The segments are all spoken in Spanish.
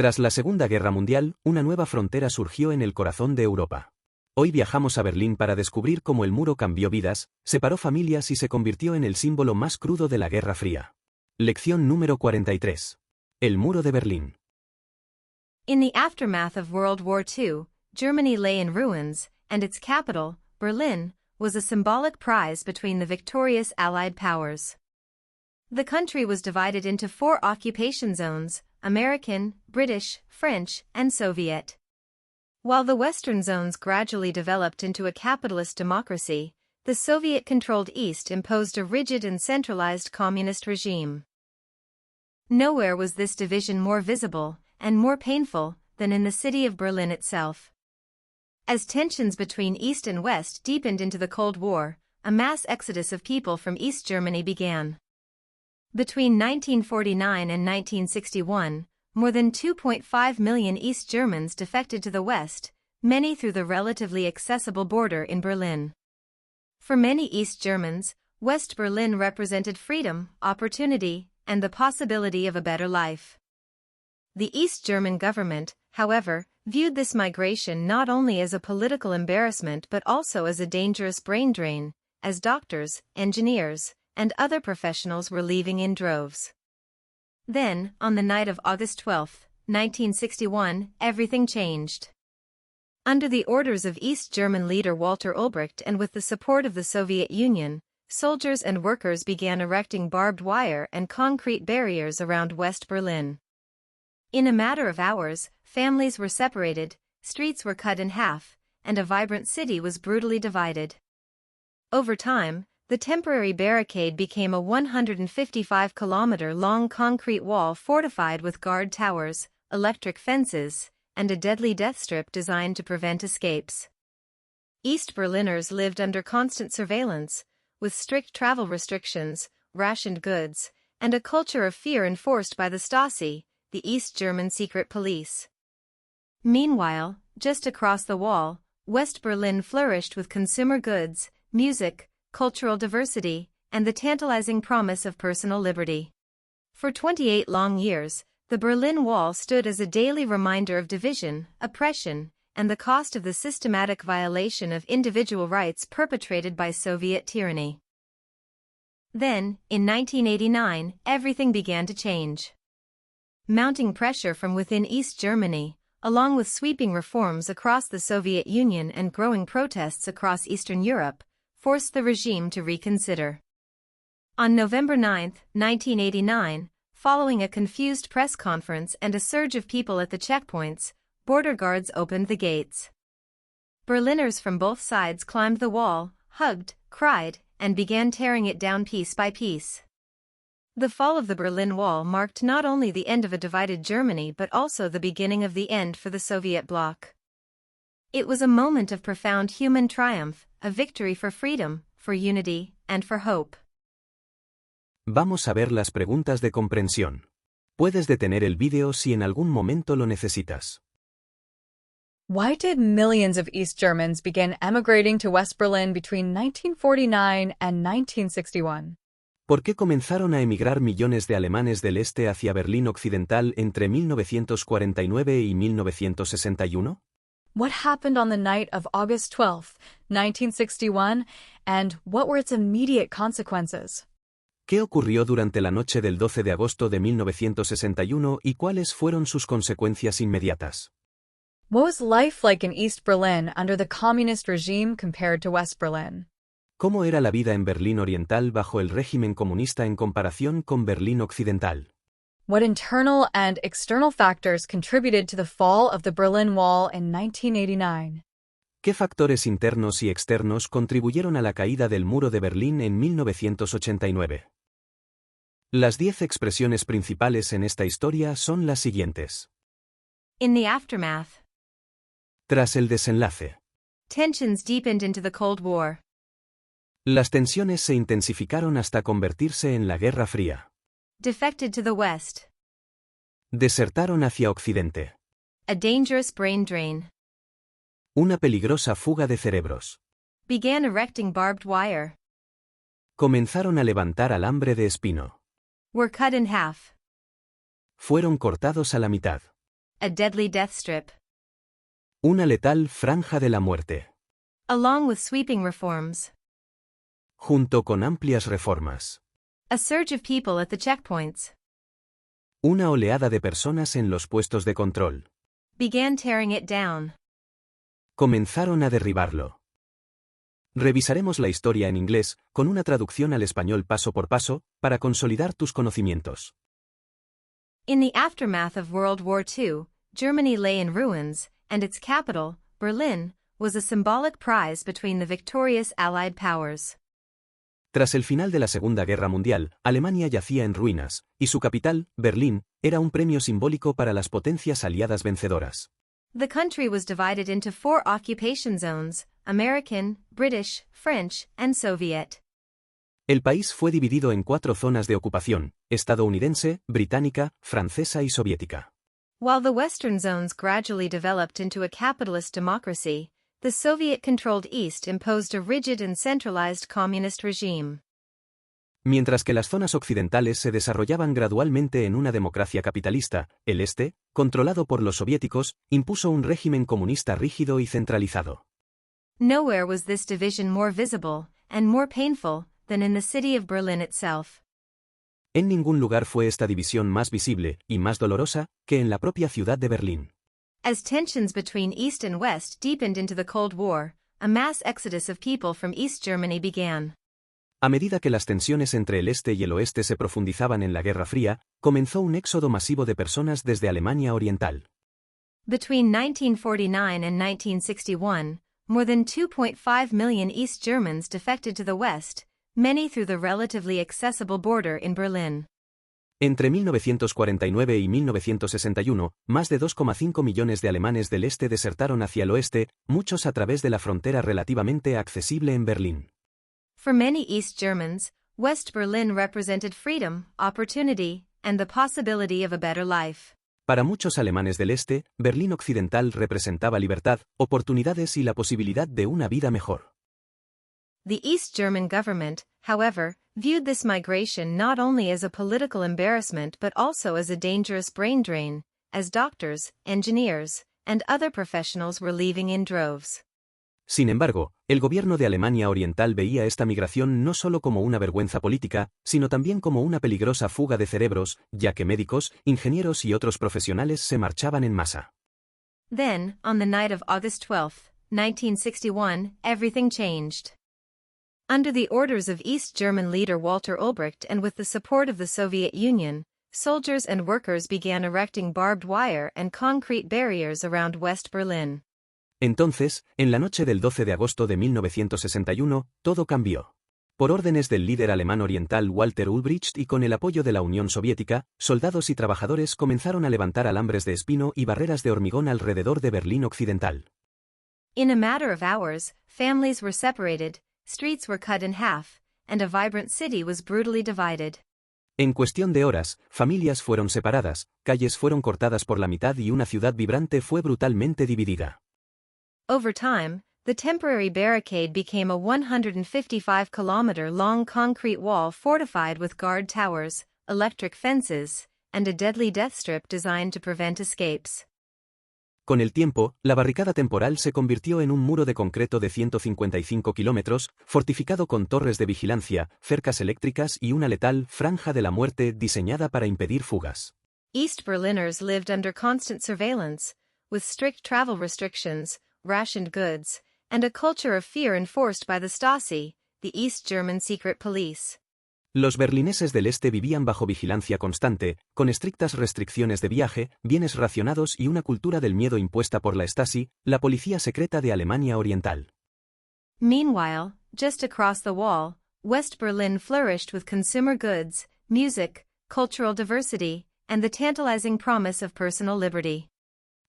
Tras la Segunda Guerra Mundial, una nueva frontera surgió en el corazón de Europa. Hoy viajamos a Berlín para descubrir cómo el muro cambió vidas, separó familias y se convirtió en el símbolo más crudo de la Guerra Fría. Lección número 43. El muro de Berlín. In the aftermath of World War II, Germany lay in ruins, and its capital, Berlin, was a symbolic prize between the victorious Allied powers. The country was divided into 4 occupation zones: American, British, French, and Soviet. While the Western zones gradually developed into a capitalist democracy, the Soviet-controlled East imposed a rigid and centralized communist regime. Nowhere was this division more visible, and more painful, than in the city of Berlin itself. As tensions between East and West deepened into the Cold War, a mass exodus of people from East Germany began. Between 1949 and 1961, more than 2.5 million East Germans defected to the West, many through the relatively accessible border in Berlin. For many East Germans, West Berlin represented freedom, opportunity, and the possibility of a better life. The East German government, however, viewed this migration not only as a political embarrassment but also as a dangerous brain drain, as doctors, engineers, and other professionals were leaving in droves. Then, on the night of August 12, 1961, everything changed. Under the orders of East German leader Walter Ulbricht and with the support of the Soviet Union, soldiers and workers began erecting barbed wire and concrete barriers around West Berlin. In a matter of hours, families were separated, streets were cut in half, and a vibrant city was brutally divided. Over time, the temporary barricade became a 155-kilometer-long concrete wall fortified with guard towers, electric fences, and a deadly death strip designed to prevent escapes. East Berliners lived under constant surveillance, with strict travel restrictions, rationed goods, and a culture of fear enforced by the Stasi, the East German secret police. Meanwhile, just across the wall, West Berlin flourished with consumer goods, music, cultural diversity, and the tantalizing promise of personal liberty. For 28 long years, the Berlin Wall stood as a daily reminder of division, oppression, and the cost of the systematic violation of individual rights perpetrated by Soviet tyranny. Then, in 1989, everything began to change. Mounting pressure from within East Germany, along with sweeping reforms across the Soviet Union and growing protests across Eastern Europe, forced the regime to reconsider. On November 9, 1989, following a confused press conference and a surge of people at the checkpoints, border guards opened the gates. Berliners from both sides climbed the wall, hugged, cried, and began tearing it down piece by piece. The fall of the Berlin Wall marked not only the end of a divided Germany but also the beginning of the end for the Soviet bloc. It was a moment of profound human triumph, a victory for freedom, for unity, and for hope. Vamos a ver las preguntas de comprensión. Puedes detener el vídeo si en algún momento lo necesitas. Why did millions of East Germans begin emigrating to West Berlin between 1949 and 1961? ¿Por qué comenzaron a emigrar millones de alemanes del este hacia Berlín Occidental entre 1949 y 1961? What happened on the night of August 12, 1961, and what were its immediate consequences? ¿Qué ocurrió durante la noche del 12 de agosto de 1961 y cuáles fueron sus consecuencias inmediatas? What was life like in East Berlin under the communist regime compared to West Berlin? ¿Cómo era la vida en Berlín Oriental bajo el régimen comunista en comparación con Berlín Occidental? What internal and external factors contributed to the fall of the Berlin Wall in 1989? ¿Qué factores internos y externos contribuyeron a la caída del muro de Berlín en 1989? Las 10 expresiones principales en esta historia son las siguientes. In the aftermath. Tras el desenlace. Tensions deepened into the Cold War. Las tensiones se intensificaron hasta convertirse en la Guerra Fría. Defected to the West. Desertaron hacia Occidente. A dangerous brain drain. Una peligrosa fuga de cerebros. Began erecting barbed wire. Comenzaron a levantar alambre de espino. Were cut in half. Fueron cortados a la mitad. a deadly death strip. Una letal franja de la muerte. Along with sweeping reforms. Junto con amplias reformas. A surge of people at the checkpoints. Una oleada de personas en los puestos de control. Began tearing it down. Comenzaron a derribarlo. Revisaremos la historia en inglés, con una traducción al español paso por paso, para consolidar tus conocimientos. In the aftermath of World War II, Germany lay in ruins, and its capital, Berlin, was a symbolic prize between the victorious Allied powers. Tras el final de la Segunda Guerra Mundial, Alemania yacía en ruinas, y su capital, Berlín, era un premio simbólico para las potencias aliadas vencedoras. The country was divided into 4 occupation zones: American, British, French, and Soviet. El país fue dividido en 4 zonas de ocupación: estadounidense, británica, francesa y soviética. While the Western zones gradually developed into a capitalist democracy, the Soviet-controlled East imposed a rigid and centralized communist regime. Mientras que las zonas occidentales se desarrollaban gradualmente en una democracia capitalista, el Este, controlado por los soviéticos, impuso un régimen comunista rígido y centralizado. Nowhere was this division more visible, and more painful, than in the city of Berlin itself. En ningún lugar fue esta división más visible y más dolorosa que en la propia ciudad de Berlín. As tensions between East and West deepened into the Cold War, a mass exodus of people from East Germany began. A medida que las tensiones entre el Este y el Oeste se profundizaban en la Guerra Fría, comenzó un éxodo masivo de personas desde Alemania Oriental. Between 1949 and 1961, more than 2.5 million East Germans defected to the West, many through the relatively accessible border in Berlin. Entre 1949 y 1961, más de 2,5 millones de alemanes del Este desertaron hacia el Oeste, muchos a través de la frontera relativamente accesible en Berlín. For many East Germans, West Berlin represented freedom, opportunity, and the possibility of a better life. Para muchos alemanes del Este, Berlín Occidental representaba libertad, oportunidades y la posibilidad de una vida mejor. The East German government, however, viewed this migration not only as a political embarrassment but also as a dangerous brain drain, as doctors, engineers, and other professionals were leaving in droves. Sin embargo, el gobierno de Alemania Oriental veía esta migración no solo como una vergüenza política, sino también como una peligrosa fuga de cerebros, ya que médicos, ingenieros y otros profesionales se marchaban en masa. Then, on the night of August 12, 1961, everything changed. Under the orders of East German leader Walter Ulbricht and with the support of the Soviet Union, soldiers and workers began erecting barbed wire and concrete barriers around West Berlin. Entonces, en la noche del 12 de agosto de 1961, todo cambió. Por órdenes del líder alemán oriental Walter Ulbricht y con el apoyo de la Unión Soviética, soldados y trabajadores comenzaron a levantar alambres de espino y barreras de hormigón alrededor de Berlín Occidental. In a matter of hours, families were separated, streets were cut in half, and a vibrant city was brutally divided. En cuestión de horas, familias fueron separadas, calles fueron cortadas por la mitad y una ciudad vibrante fue brutalmente dividida. Over time, the temporary barricade became a 155-kilometer-long concrete wall fortified with guard towers, electric fences, and a deadly death strip designed to prevent escapes. Con el tiempo, la barricada temporal se convirtió en un muro de concreto de 155 kilómetros, fortificado con torres de vigilancia, cercas eléctricas y una letal franja de la muerte diseñada para impedir fugas. East Berliners lived under constant surveillance, with strict travel restrictions, rationed goods, and a culture of fear enforced by the Stasi, the East German secret police. Los berlineses del Este vivían bajo vigilancia constante, con estrictas restricciones de viaje, bienes racionados y una cultura del miedo impuesta por la Stasi, la policía secreta de Alemania Oriental. Meanwhile, just across the wall, West Berlin flourished with consumer goods, music, cultural diversity, and the tantalizing promise of personal liberty.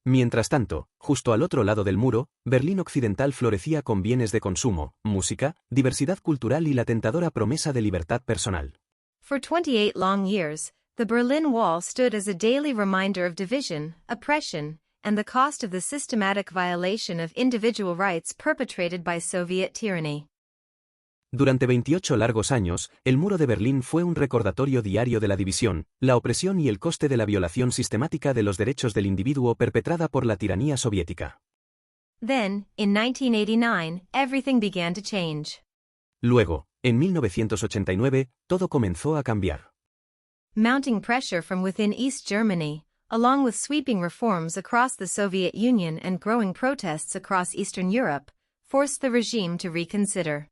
Mientras tanto, justo al otro lado del muro, Berlín Occidental florecía con bienes de consumo, música, diversidad cultural y la tentadora promesa de libertad personal. For 28 long years, the Berlin Wall stood as a daily reminder of division, oppression, and the cost of the systematic violation of individual rights perpetrated by Soviet tyranny. Durante 28 largos años, el muro de Berlín fue un recordatorio diario de la división, la opresión y el coste de la violación sistemática de los derechos del individuo perpetrada por la tiranía soviética. Then, in 1989, everything began to change. Luego, en 1989, todo comenzó a cambiar. Mounting pressure from within East Germany, along with sweeping reforms across the Soviet Union and growing protests across Eastern Europe, forced the regime to reconsider.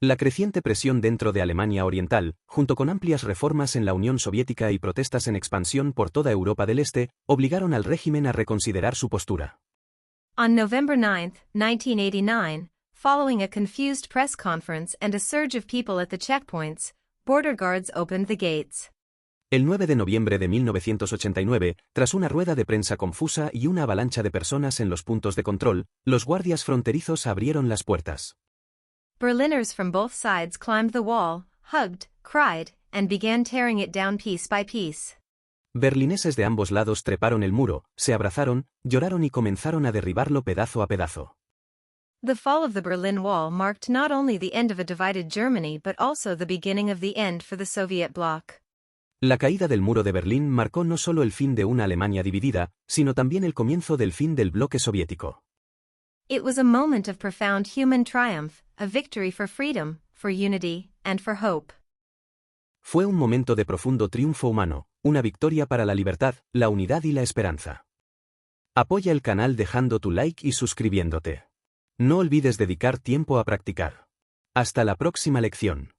La creciente presión dentro de Alemania Oriental, junto con amplias reformas en la Unión Soviética y protestas en expansión por toda Europa del Este, obligaron al régimen a reconsiderar su postura. On November 9, 1989, following a confused press conference and a surge of people at the checkpoints, border guards opened the gates. El 9 de noviembre de 1989, tras una rueda de prensa confusa y una avalancha de personas en los puntos de control, los guardias fronterizos abrieron las puertas. Berliners from both sides climbed the wall, hugged, cried, and began tearing it down piece by piece. Berlineses de ambos lados treparon el muro, se abrazaron, lloraron y comenzaron a derribarlo pedazo a pedazo. The fall of the Berlin Wall marked not only the end of a divided Germany but also the beginning of the end for the Soviet bloc. La caída del muro de Berlín marcó no solo el fin de una Alemania dividida, sino también el comienzo del fin del bloque soviético. It was a moment of profound human triumph, a victory for freedom, for unity, and for hope. Fue un momento de profundo triunfo humano, una victoria para la libertad, la unidad y la esperanza. Apoya el canal dejando tu like y suscribiéndote. No olvides dedicar tiempo a practicar. Hasta la próxima lección.